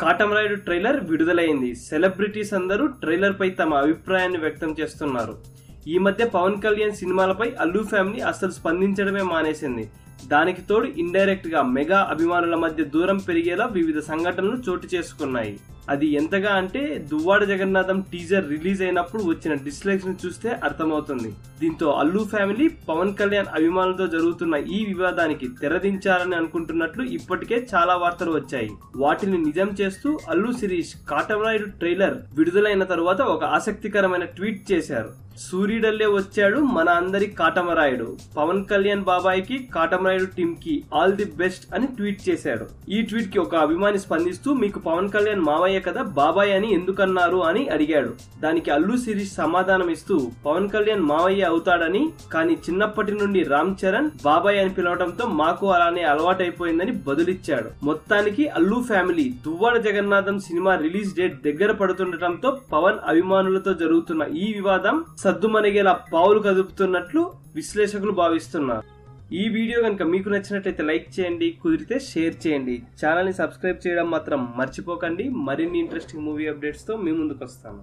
Katamarayudu trailer విడుదలైంది. Celebrities అందరూ trailer పై తమ అభిప్రాయాన్ని వ్యక్తం చేస్తున్నారు. ఈ మధ్య పవన్ కళ్యాణ్ సినిమాలపై అల్లు ఫ్యామిలీ అసలు స్పందించడమే మానేసింది. దానికి తోడు ఇండైరెక్ట్ గా మెగా అభిమానుల మధ్య దూరం పెరిగేలా వివిధ సంఘటనలు చోటు చేసుకున్నాయి. అది ఎంతగా అంటే దువ్వాడ జగన్నాథం టీజర్ రిలీజ్ అయినప్పుడు వచ్చిన డిస్లైక్స్ ని చూస్తే అర్థమవుతుంది. దీంతో అల్లు ఫ్యామిలీ పవన్ కళ్యాణ్ అభిమానులతో జరుగుతున్న ఈ వివాదానికి తెరదించాలని అనుకుంటున్నట్లు ఇప్పటికే చాలా వార్తలు వచ్చాయి. వాటిని నిజం చేస్తూ అల్లు శిరీష్ కాటమరాయుడు ట్రైలర్ విడుదలైన తరువాత ఒక ఆసక్తికరమైన ట్వీట్ చేశారు. సూర్యుడల్లే వచ్చాడు మన అందరి కాటమరాయుడు, పవన్ కళ్యాణ్ బాబాయ్కి కాటమరాయుడు టీమ్ కి ఆల్ ది బెస్ట్ అని ట్వీట్ చేశాడు. ఈ ట్వీట్ కి ఒక అభిమాని స్పందిస్తూ మీకు పవన్ కళ్యాణ్ మావయ్య కదా బాబాయ్ అని ఎందుకన్నారు అని అడిగాడు. దానికి అల్లు శిరీష్ సమాధానం ఇస్తూ పవన్ కళ్యాణ్ మావయ్య అవుతాడని, కానీ చిన్నప్పటి నుండి రామ్ చరణ్ బాబాయ్ అని పిలవడంతో మాకు అలానే అలవాటైపోయిందని బదులిచ్చాడు. మొత్తానికి Allu family Duvvada Jagannatham cinema release date దగ్గర పడుతుండటంతో పవన్ అభిమానులతో జరుగుతున్న ఈ వివాదం సద్దుమణిగేలా పావులు కదుపుతున్నట్లు విశ్లేషకులు భావిస్తున్నారు. ఈ వీడియో కనుక మీకు నచ్చినట్లయితే లైక్ చేయండి, కుదిరితే షేర్ చేయండి. ఛానల్ ని సబ్స్క్రైబ్ చేయడం మాత్రం మర్చిపోకండి. మరిన్ని ఇంట్రెస్టింగ్ మూవీ అప్డేట్స్ తో మీ ముందుకు వస్తాను.